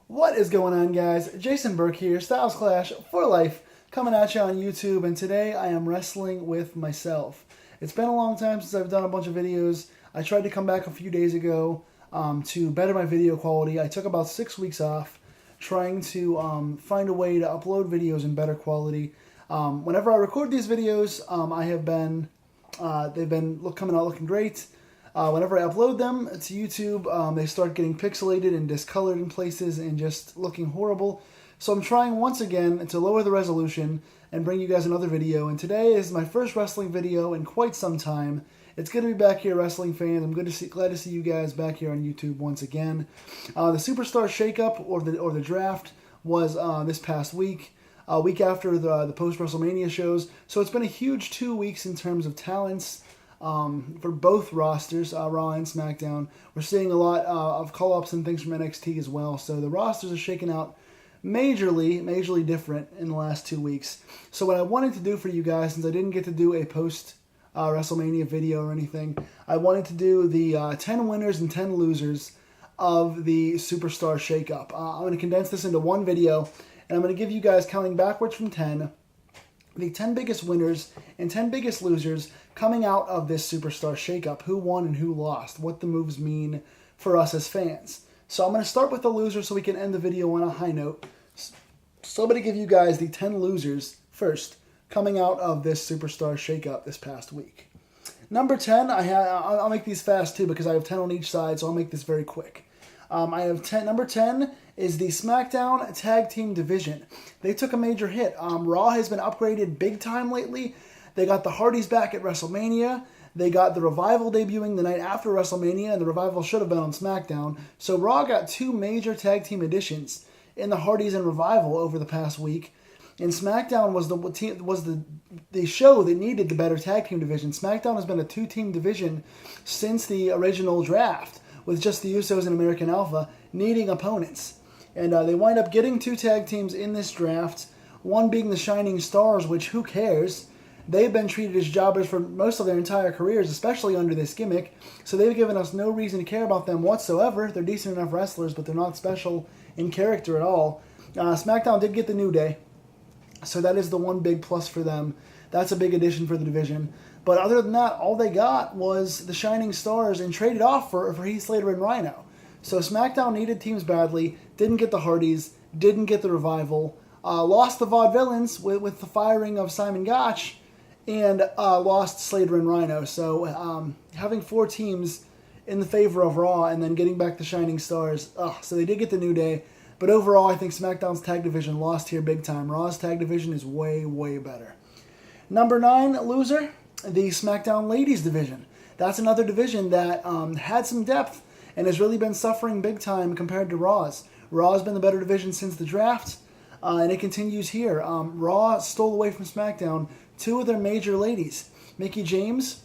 What is going on, guys? Jason Burke here, Styles Clash for Life, coming at you on YouTube, and today I am wrestling with myself. It's been a long time since I've done a bunch of videos. I tried to come back a few days ago to better my video quality. I took about 6 weeks off trying to find a way to upload videos in better quality. Whenever I record these videos, they've been coming out looking great. Whenever I upload them to YouTube, they start getting pixelated and discolored in places and just looking horrible. So I'm trying once again to lower the resolution and bring you guys another video. And today is my first wrestling video in quite some time. It's good to be back here, wrestling fans. I'm glad to see you guys back here on YouTube once again. The Superstar Shakeup or the draft was this past week. A week after the post-WrestleMania shows. So it's been a huge 2 weeks in terms of talents for both rosters, Raw and SmackDown. We're seeing a lot of call-ups and things from NXT as well. So the rosters are shaking out majorly different in the last 2 weeks. So what I wanted to do for you guys, since I didn't get to do a post-WrestleMania video or anything, I wanted to do the 10 winners and 10 losers of the Superstar Shakeup. I'm going to condense this into one video, and I'm going to give you guys, counting backwards from 10, the 10 biggest winners and 10 biggest losers coming out of this Superstar Shakeup. Who won and who lost. What the moves mean for us as fans. So I'm going to start with the losers so we can end the video on a high note. So I'm going to give you guys the 10 losers first coming out of this Superstar Shakeup this past week. Number 10, I'll make these fast too because I have 10 on each side, so I'll make this very quick. I have 10. Number 10 is the SmackDown Tag Team Division. They took a major hit. Raw has been upgraded big time lately. They got the Hardys back at WrestleMania. They got the Revival debuting the night after WrestleMania, and the Revival should have been on SmackDown. So Raw got two major tag team additions in the Hardys and Revival over the past week. And SmackDown was the show that needed the better tag team division. SmackDown has been a two-team division since the original draft, with just the Usos and American Alpha needing opponents. And they wind up getting two tag teams in this draft, one being the Shining Stars, which who cares? They've been treated as jobbers for most of their entire careers, especially under this gimmick, so they've given us no reason to care about them whatsoever. They're decent enough wrestlers, but they're not special in character at all. SmackDown did get the New Day, so that is the one big plus for them. That's a big addition for the division. But other than that, all they got was the Shining Stars and traded off for Heath Slater and Rhino. So SmackDown needed teams badly, didn't get the Hardys, didn't get the Revival, lost the Vaudevillains with the firing of Simon Gotch, and lost Slater and Rhino. So having four teams in the favor of Raw and then getting back the Shining Stars, so they did get the New Day. But overall, I think SmackDown's tag division lost here big time. Raw's tag division is way better. Number 9 loser, the SmackDown Ladies division. That's another division that had some depth and has really been suffering big time compared to Raw's. Raw's been the better division since the draft, and it continues here. Raw stole away from SmackDown two of their major ladies. Mickie James,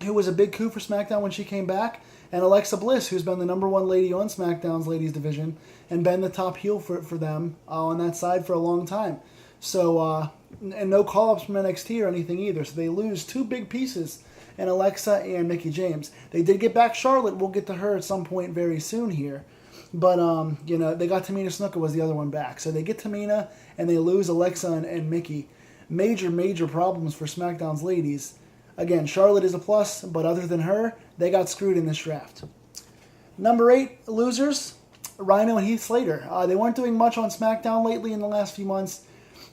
who was a big coup for SmackDown when she came back, and Alexa Bliss, who's been the number one lady on SmackDown's ladies division and been the top heel for them on that side for a long time. So, and no call-ups from NXT or anything either. So they lose two big pieces in Alexa and Mickie James. They did get back Charlotte. We'll get to her at some point very soon here. But, they got Tamina Snuka was the other one back. So they get Tamina and they lose Alexa and Mickie. Major problems for SmackDown's ladies. Again, Charlotte is a plus, but other than her, they got screwed in this draft. Number 8 losers, Rhino and Heath Slater. They weren't doing much on SmackDown lately in the last few months.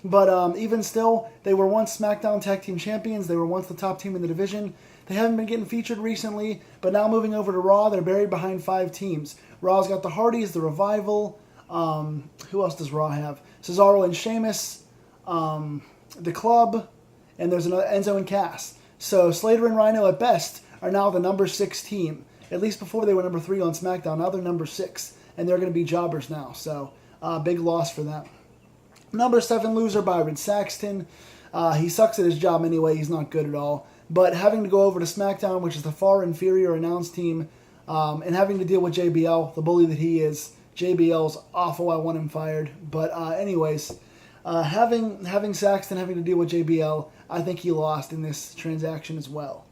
But even still, they were once SmackDown Tag Team Champions. They were once the top team in the division. They haven't been getting featured recently, but now moving over to Raw, they're buried behind 5 teams. Raw's got the Hardys, the Revival. Who else does Raw have? Cesaro and Sheamus, the Club, and there's another Enzo and Cass. So Slater and Rhino at best are now the number 6 team. At least before they were number 3 on SmackDown. Now they're number 6, and they're going to be jobbers now. So big loss for them. Number 7 loser, Byron Saxton. He sucks at his job anyway. He's not good at all. But having to go over to SmackDown, which is the far inferior announced team, and having to deal with JBL, the bully that he is. JBL's awful. I want him fired. But anyways, having Saxton having to deal with JBL, I think he lost in this transaction as well.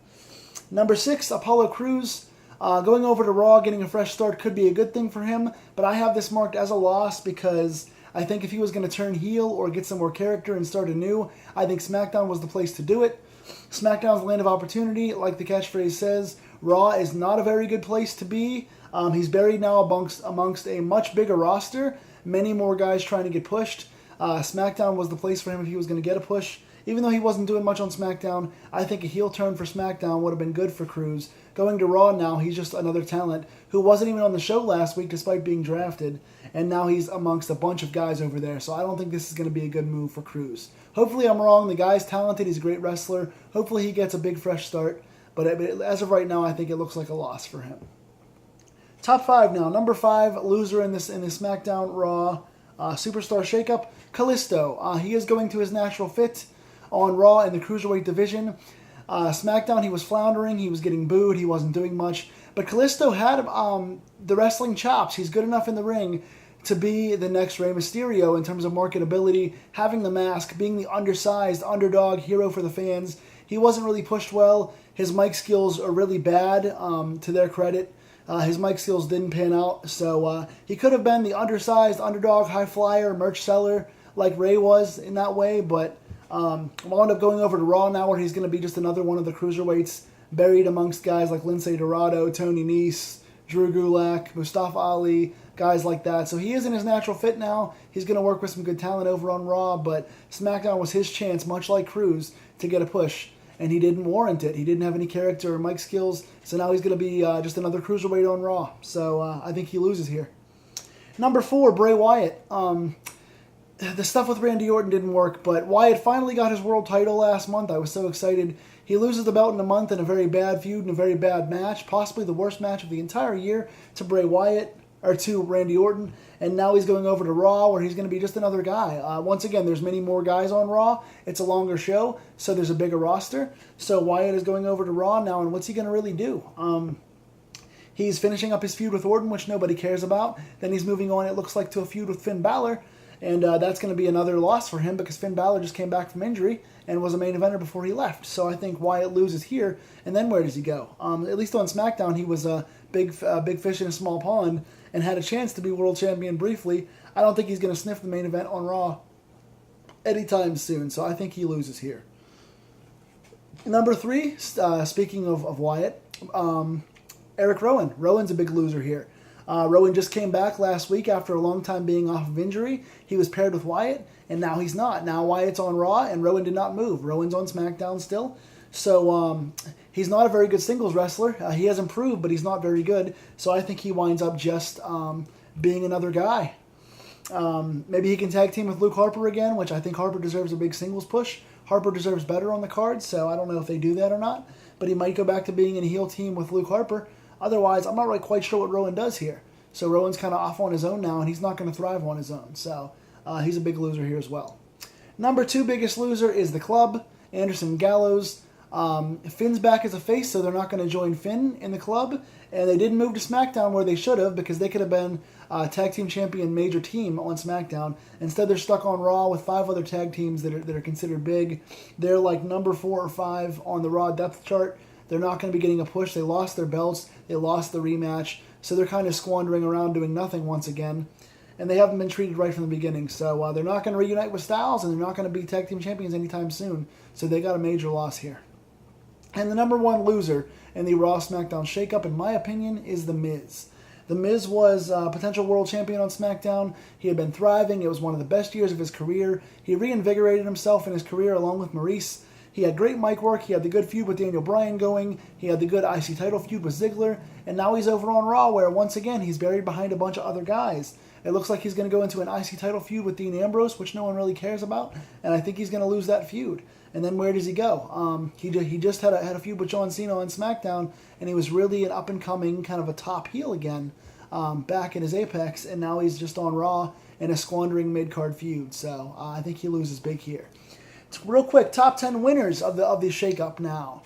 Number 6, Apollo Crews. Going over to Raw, getting a fresh start could be a good thing for him, but I have this marked as a loss because I think if he was going to turn heel or get some more character and start anew, I think SmackDown was the place to do it. SmackDown's the land of opportunity, like the catchphrase says. Raw is not a very good place to be. He's buried now amongst a much bigger roster, many more guys trying to get pushed. SmackDown was the place for him if he was going to get a push. Even though he wasn't doing much on SmackDown, I think a heel turn for SmackDown would have been good for Cruz. Going to Raw now, he's just another talent who wasn't even on the show last week despite being drafted, and now he's amongst a bunch of guys over there, so I don't think this is going to be a good move for Cruz. Hopefully I'm wrong. The guy's talented. He's a great wrestler. Hopefully he gets a big fresh start, but as of right now, I think it looks like a loss for him. Top 5 now. Number 5 loser in this SmackDown Raw Superstar Shakeup, Kalisto. He is going to his natural fit on Raw in the Cruiserweight division. SmackDown, he was floundering. He was getting booed. He wasn't doing much. But Kalisto had the wrestling chops. He's good enough in the ring to be the next Rey Mysterio in terms of marketability, having the mask, being the undersized underdog hero for the fans. He wasn't really pushed well. His mic skills are really bad, to their credit. His mic skills didn't pan out, so he could have been the undersized underdog, high flyer, merch seller like Rey was in that way, but wound up going over to Raw now where he's going to be just another one of the cruiserweights buried amongst guys like Lince Dorado, Tony Nese, Drew Gulak, Mustafa Ali, guys like that. So he is in his natural fit now. He's going to work with some good talent over on Raw, but SmackDown was his chance, much like Cruz, to get a push, and he didn't warrant it. He didn't have any character or mic skills, so now he's going to be just another cruiserweight on Raw. So I think he loses here. Number 4, Bray Wyatt. The stuff with Randy Orton didn't work, but Wyatt finally got his world title last month. I was so excited. He loses the belt in a month in a very bad feud and a very bad match, possibly the worst match of the entire year, to Bray Wyatt, or to Randy Orton, and now he's going over to Raw where he's going to be just another guy. Once again, there's many more guys on Raw. It's a longer show, so there's a bigger roster. So Wyatt is going over to Raw now, and what's he going to really do? He's finishing up his feud with Orton, which nobody cares about. Then he's moving on, it looks like, to a feud with Finn Balor. And that's going to be another loss for him because Finn Balor just came back from injury and was a main eventer before he left. So I think Wyatt loses here. And then where does he go? At least on SmackDown, he was a big fish in a small pond and had a chance to be world champion briefly. I don't think he's going to sniff the main event on Raw anytime soon. So I think he loses here. Number 3, speaking of Wyatt, Eric Rowan. Rowan's a big loser here. Rowan just came back last week after a long time being off of injury. He was paired with Wyatt, and now he's not. Now Wyatt's on Raw, and Rowan did not move. Rowan's on SmackDown still. So he's not a very good singles wrestler. He has improved, but he's not very good. So I think he winds up just being another guy. Maybe he can tag team with Luke Harper again, which I think Harper deserves a big singles push. Harper deserves better on the card, so I don't know if they do that or not. But he might go back to being in a heel team with Luke Harper. Otherwise, I'm not really quite sure what Rowan does here. So Rowan's kind of off on his own now, and he's not going to thrive on his own. So he's a big loser here as well. Number 2 biggest loser is the Club, Anderson Gallows. Finn's back as a face, so they're not going to join Finn in the Club. And they didn't move to SmackDown where they should have because they could have been tag team champion major team on SmackDown. Instead, they're stuck on Raw with 5 other tag teams that are considered big. They're like number 4 or 5 on the Raw depth chart. They're not going to be getting a push. They lost their belts. They lost the rematch. So they're kind of squandering around doing nothing once again. And they haven't been treated right from the beginning. So they're not going to reunite with Styles, and they're not going to be tag team champions anytime soon. So they got a major loss here. And the number 1 loser in the Raw SmackDown shakeup, in my opinion, is The Miz. The Miz was a potential world champion on SmackDown. He had been thriving. It was one of the best years of his career. He reinvigorated himself in his career along with Maurice. He had great mic work. He had the good feud with Daniel Bryan going. He had the good IC title feud with Ziggler. And now he's over on Raw where, once again, he's buried behind a bunch of other guys. It looks like he's going to go into an IC title feud with Dean Ambrose, which no one really cares about. And I think he's going to lose that feud. And then where does he go? He just had a feud with John Cena on SmackDown, and he was really an up-and-coming kind of a top heel again back in his apex. And now he's just on Raw in a squandering mid-card feud. So I think he loses big here. Real quick, top 10 winners of the shakeup now.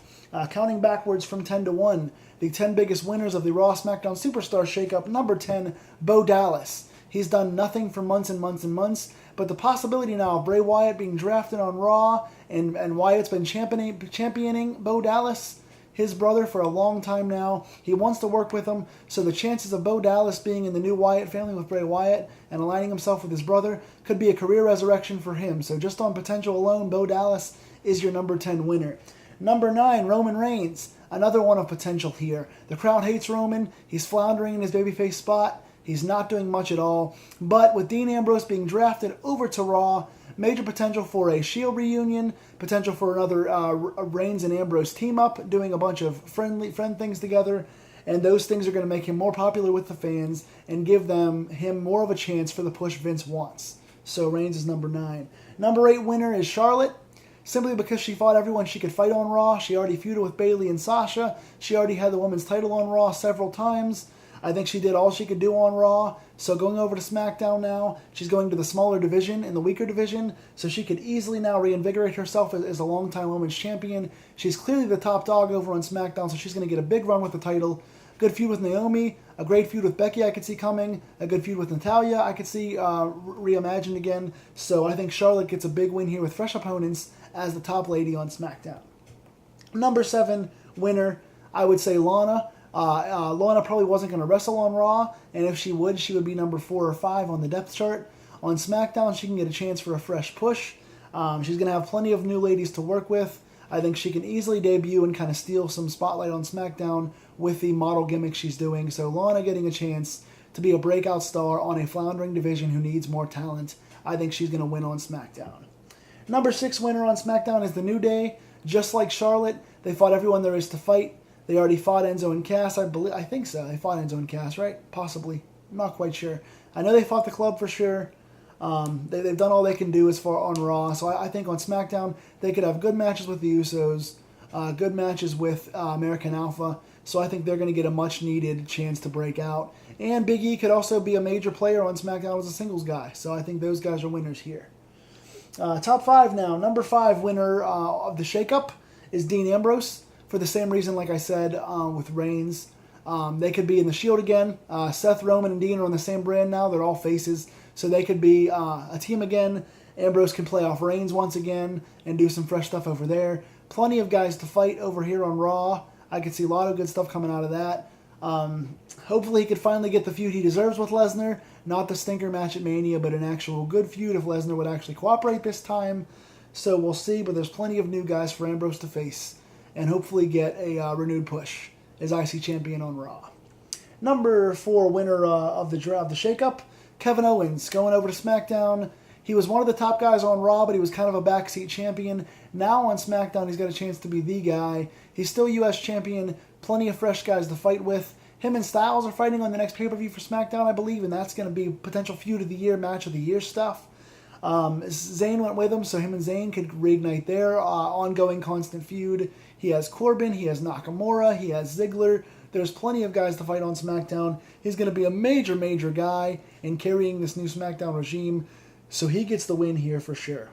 Counting backwards from 10 to 1, the 10 biggest winners of the Raw SmackDown Superstar shakeup. Number 10, Bo Dallas. He's done nothing for months and months and months, but the possibility now of Bray Wyatt being drafted on Raw and Wyatt's been championing Bo Dallas, his brother for a long time now. He wants to work with him, so the chances of Bo Dallas being in the new Wyatt family with Bray Wyatt and aligning himself with his brother could be a career resurrection for him. So just on potential alone, Bo Dallas is your number 10 winner. Number 9, Roman Reigns. Another one of potential here. The crowd hates Roman. He's floundering in his babyface spot. He's not doing much at all. But with Dean Ambrose being drafted over to Raw, major potential for a Shield reunion, potential for another Reigns and Ambrose team up, doing a bunch of friend things together, and those things are going to make him more popular with the fans and give him more of a chance for the push Vince wants. So Reigns is number 9. Number 8 winner is Charlotte. Simply because she fought everyone she could fight on Raw. She already feuded with Bayley and Sasha. She already had the women's title on Raw several times. I think she did all she could do on Raw. So going over to SmackDown now, she's going to the smaller division, in the weaker division, so she could easily now reinvigorate herself as a long-time women's champion. She's clearly the top dog over on SmackDown, so she's going to get a big run with the title. Good feud with Naomi, a great feud with Becky I could see coming, a good feud with Natalya I could see reimagined again. So I think Charlotte gets a big win here with fresh opponents as the top lady on SmackDown. Number 7 winner, I would say Lana. Lana probably wasn't going to wrestle on Raw, and if she would be number 4 or 5 on the depth chart. On SmackDown, she can get a chance for a fresh push. She's going to have plenty of new ladies to work with. I think she can easily debut and kind of steal some spotlight on SmackDown with the model gimmick she's doing. So Lana getting a chance to be a breakout star on a floundering division who needs more talent. I think she's going to win on SmackDown. Number 6 winner on SmackDown is The New Day. Just like Charlotte, they fought everyone there is to fight. They already fought Enzo and Cass, I think so. They fought Enzo and Cass, right? Possibly. I'm not quite sure. I know they fought the Club for sure. They've done all they can do as far on Raw. So I think on SmackDown, they could have good matches with the Usos, good matches with American Alpha. So I think they're going to get a much-needed chance to break out. And Big E could also be a major player on SmackDown as a singles guy. So I think those guys are winners here. Top 5 now. Number 5 winner of the Shakeup is Dean Ambrose. For the same reason, like I said, with Reigns. They could be in the Shield again. Seth, Roman, and Dean are on the same brand now. They're all faces. So they could be a team again. Ambrose can play off Reigns once again and do some fresh stuff over there. Plenty of guys to fight over here on Raw. I could see a lot of good stuff coming out of that. Hopefully he could finally get the feud he deserves with Lesnar. Not the stinker match at Mania, but an actual good feud if Lesnar would actually cooperate this time. So we'll see, but there's plenty of new guys for Ambrose to face. And hopefully get a renewed push as IC champion on Raw. Number 4 winner of the Shakeup, Kevin Owens, going over to SmackDown. He was one of the top guys on Raw, but he was kind of a backseat champion. Now on SmackDown, he's got a chance to be the guy. He's still U.S. champion, plenty of fresh guys to fight with. Him and Styles are fighting on the next pay-per-view for SmackDown, I believe, and that's going to be potential feud of the year, match of the year stuff. Zayn went with him, so him and Zayn could reignite their ongoing constant feud. He has Corbin, he has Nakamura, he has Ziggler. There's plenty of guys to fight on SmackDown. He's going to be a major, major guy in carrying this new SmackDown regime, so he gets the win here for sure.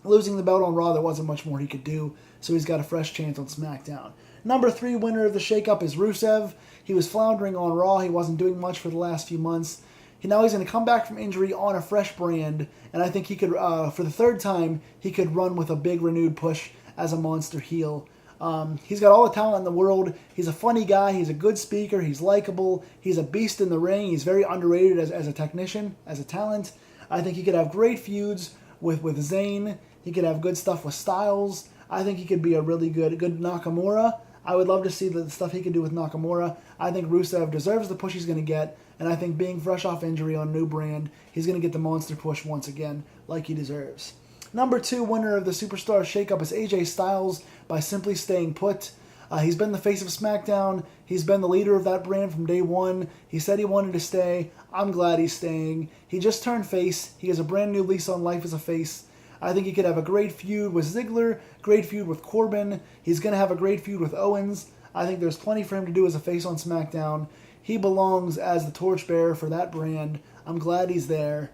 Losing the belt on Raw, there wasn't much more he could do, so he's got a fresh chance on SmackDown. Number 3 winner of the Shakeup is Rusev. He was floundering on Raw. He wasn't doing much for the last few months. Now he's going to come back from injury on a fresh brand, and I think he could, for the 3rd time, he could run with a big renewed push as a monster heel. He's got all the talent in the world. He's a funny guy. He's a good speaker. He's likable. He's a beast in the ring. He's very underrated as a technician, as a talent. I think he could have great feuds with Zayn. He could have good stuff with Styles. I think he could be a really good Nakamura. I would love to see the stuff he could do with Nakamura. I think Rusev deserves the push he's going to get, and I think being fresh off injury on a new brand, he's going to get the monster push once again, like he deserves. Number 2 winner of the Superstar Shakeup is AJ Styles by simply staying put. He's been the face of SmackDown. He's been the leader of that brand from day one. He said he wanted to stay. I'm glad he's staying. He just turned face. He has a brand new lease on life as a face. I think he could have a great feud with Ziggler, great feud with Corbin. He's going to have a great feud with Owens. I think there's plenty for him to do as a face on SmackDown. He belongs as the torchbearer for that brand. I'm glad he's there.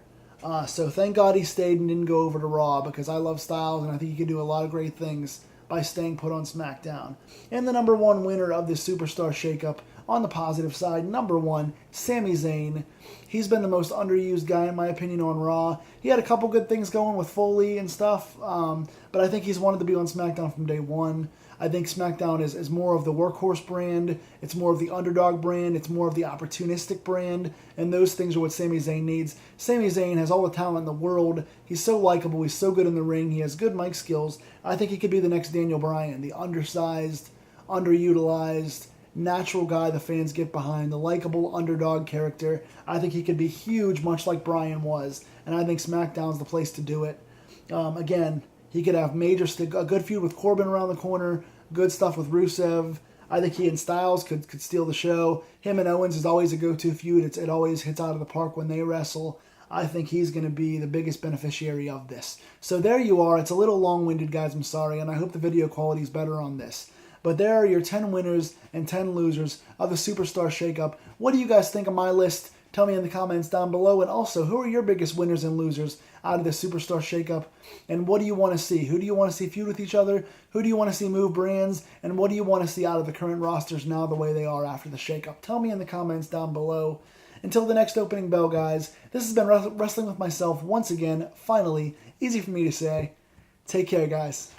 So thank God he stayed and didn't go over to Raw, because I love Styles and I think he could do a lot of great things by staying put on SmackDown. And the number 1 winner of this Superstar Shakeup, on the positive side, number 1, Sami Zayn. He's been the most underused guy, in my opinion, on Raw. He had a couple good things going with Foley and stuff, but I think he's wanted to be on SmackDown from day one. I think SmackDown is more of the workhorse brand. It's more of the underdog brand. It's more of the opportunistic brand. And those things are what Sami Zayn needs. Sami Zayn has all the talent in the world. He's so likable. He's so good in the ring. He has good mic skills. I think he could be the next Daniel Bryan, the undersized, underutilized, natural guy the fans get behind, the likable underdog character. I think he could be huge, much like Bryan was. And I think SmackDown's the place to do it. Again, he could have a good feud with Corbin around the corner, good stuff with Rusev. I think he and Styles could steal the show. Him and Owens is always a go-to feud. It always hits out of the park when they wrestle. I think he's going to be the biggest beneficiary of this. So there you are. It's a little long-winded, guys. I'm sorry, and I hope the video quality is better on this. But there are your 10 winners and 10 losers of the Superstar Shakeup. What do you guys think of my list? Tell me in the comments down below. And also, who are your biggest winners and losers out of the Superstar Shakeup? And what do you want to see? Who do you want to see feud with each other? Who do you want to see move brands? And what do you want to see out of the current rosters now the way they are after the Shakeup? Tell me in the comments down below. Until the next opening bell, guys, this has been Wrestling with myself once again. Finally, easy for me to say. Take care, guys.